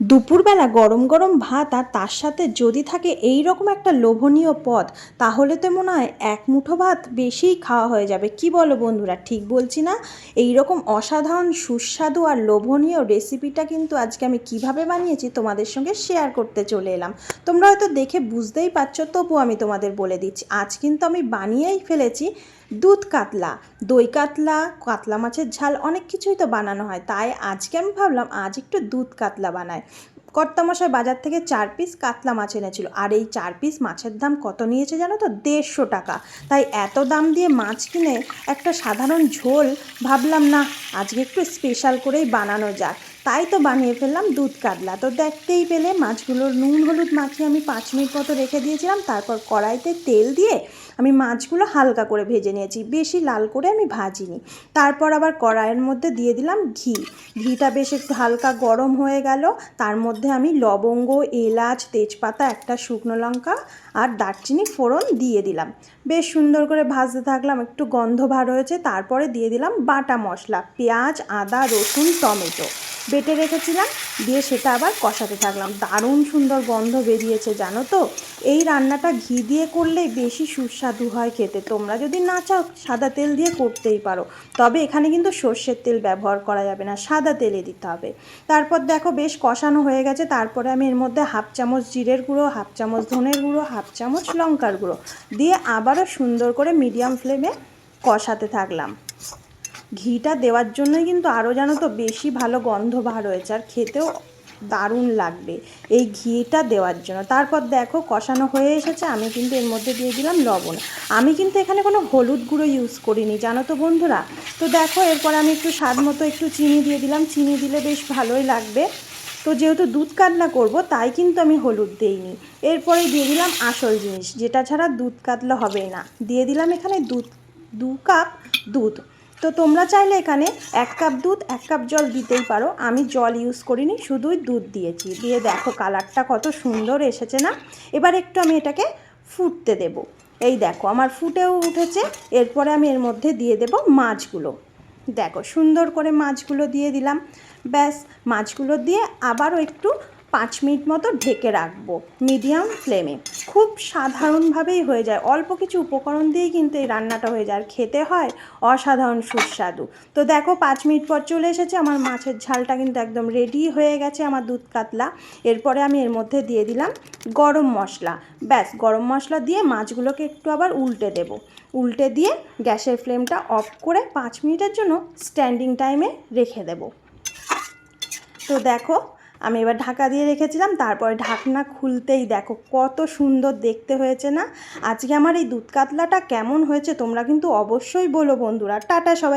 দুপুরবেলা গরম গরম ভাত আর তার সাথে যদি থাকে এই রকম একটা লোভনীয় পদ, তাহলে তো মনে হয় এক মুঠো ভাত বেশিই খাওয়া হয়ে যাবে। কি বলো বন্ধুরা, ঠিক বলছি না? এই রকম অসাধারণ সুস্বাদু আর লোভনীয় রেসিপিটা কিন্তু আজকে আমি কিভাবে বানিয়েছি তোমাদের সঙ্গে শেয়ার করতে চলে এলাম। তোমরা হয়তো দেখে বুঝতেই পারছো, তবু আমি তোমাদের বলে দিচ্ছি। আজ কিন্তু আমি বানিয়েই ফেলেছি দুধ কাতলা, দই কাতলা, কাতলা মাছের ঝাল, অনেক কিছুই তো বানানো হয়। তাই আজকে আমি ভাবলাম আজ একটু দুধ কাতলা বানাই। কর্তামশাই বাজার থেকে 4 পিস কাতলা মাছ এনেছিল, আর এই 4 পিস মাছের দাম কত নিয়েছে জানো তো? 150 টাকা। তাই এত দাম দিয়ে মাছ কিনে একটা সাধারণ ঝোল ভাবলাম না, আজকে একটু স্পেশাল করেই বানানো যাক। তাই তো বানিয়ে ফেললাম দুধ কাতলা। তো দেখতেই পেলে মাছগুলোর নুন হলুদ মাখিয়ে আমি 5 মিনিট মতো রেখে দিয়েছিলাম। তারপর কড়াইতে তেল দিয়ে আমি মাছগুলো হালকা করে ভেজে নিয়েছি, বেশি লাল করে আমি ভাজিনি। তারপর আবার কড়াইয়ের মধ্যে দিয়ে দিলাম ঘি। ঘিটা বেশ একটু হালকা গরম হয়ে গেল। তার মধ্যে আমি লবঙ্গ, এলাচ, তেজপাতা, একটা শুকনো লঙ্কা আর দারচিনি ফোড়ন দিয়ে দিলাম। বেশ সুন্দর করে ভাজতে থাকলাম, একটু গন্ধ বার হয়েছে। তারপরে দিয়ে দিলাম বাটা মশলা, পেঁয়াজ, আদা, রসুন, টমেটো বেটে রেখেছিলাম, দিয়ে সেটা আবার কষাতে থাকলাম। দারুণ সুন্দর গন্ধ বেরিয়েছে জানো তো। এই রান্নাটা ঘি দিয়ে করলেই বেশি সুস্বাদু হয় খেতে। তোমরা যদি না চাও সাদা তেল দিয়ে করতেই পারো, তবে এখানে কিন্তু সর্ষের তেল ব্যবহার করা যাবে না, সাদা তেলে দিতে হবে। তারপর দেখো বেশ কষানো হয়ে গেছে। তারপরে আমি এর মধ্যে 1/2 চামচ জিরের গুঁড়ো, 1/2 চামচ ধনের গুঁড়ো, 1/2 চামচ লঙ্কার গুঁড়ো দিয়ে আবারও সুন্দর করে মিডিয়াম ফ্লেমে কষাতে থাকলাম। ঘিটা দেওয়ার জন্যই কিন্তু আরও জানো তো বেশি ভালো গন্ধ বার হয়েছে, আর খেতেও দারুণ লাগবে এই ঘিটা দেওয়ার জন্য। তারপর দেখো কষানো হয়ে এসেছে, আমি কিন্তু এর মধ্যে দিয়ে দিলাম লবণ। আমি কিন্তু এখানে কোনো হলুদ গুঁড়ো ইউজ করিনি জানো তো বন্ধুরা। তো দেখো এরপর আমি একটু স্বাদ মতো একটু চিনি দিয়ে দিলাম, চিনি দিলে বেশ ভালোই লাগবে। তো যেহেতু দুধ কাতলা করব, তাই কিন্তু আমি হলুদ দিইনি। এরপরে দিয়ে দিলাম আসল জিনিস, যেটা ছাড়া দুধ কাতলা হবেই না। দিয়ে দিলাম এখানে 2 কাপ দুধ। তো তোমরা চাইলে এখানে 1 কাপ দুধ 1 কাপ জল দিতেই পারো। আমি জল ইউজ করিনি, শুধুই দুধ দিয়েছি। দিয়ে দেখো কালারটা কত সুন্দর এসেছে না। এবার একটু আমি এটাকে ফুটতে দেব। এই দেখো আমার ফুটেও উঠেছে। এরপরে আমি এর মধ্যে দিয়ে দেব মাছগুলো। দেখো সুন্দর করে মাছগুলো দিয়ে দিলাম। ব্যাস, মাছগুলো দিয়ে আবারও একটু 5 মিনিট মতো ঢেকে রাখবো মিডিয়াম ফ্লেমে। খুব সাধারণভাবেই হয়ে যায়, অল্প কিছু উপকরণ দিয়েই কিন্তু এই রান্নাটা হয়ে যায়, আর খেতে হয় অসাধারণ সুস্বাদু। তো দেখো 5 মিনিট পর চলে এসেছে, আমার মাছের ঝালটা কিন্তু একদম রেডি হয়ে গেছে, আমার দুধ কাতলা। এরপরে আমি এর মধ্যে দিয়ে দিলাম গরম মশলা। ব্যাস, গরম মশলা দিয়ে মাছগুলোকে একটু আবার উল্টে দেব। উল্টে দিয়ে গ্যাসের ফ্লেমটা অফ করে 5 মিনিটের জন্য স্ট্যান্ডিং টাইমে রেখে দেব। তো দেখো আমি এবার ঢাকা দিয়ে রেখেছিলাম, তারপরে ঢাকনা খুলতেই দেখো কত সুন্দর দেখতে হয়েছে না। আজকে আমার এই দুধ কাতলাটা কেমন হয়েছে তোমরা কিন্তু অবশ্যই বলো বন্ধুরা। টাটা সবাই।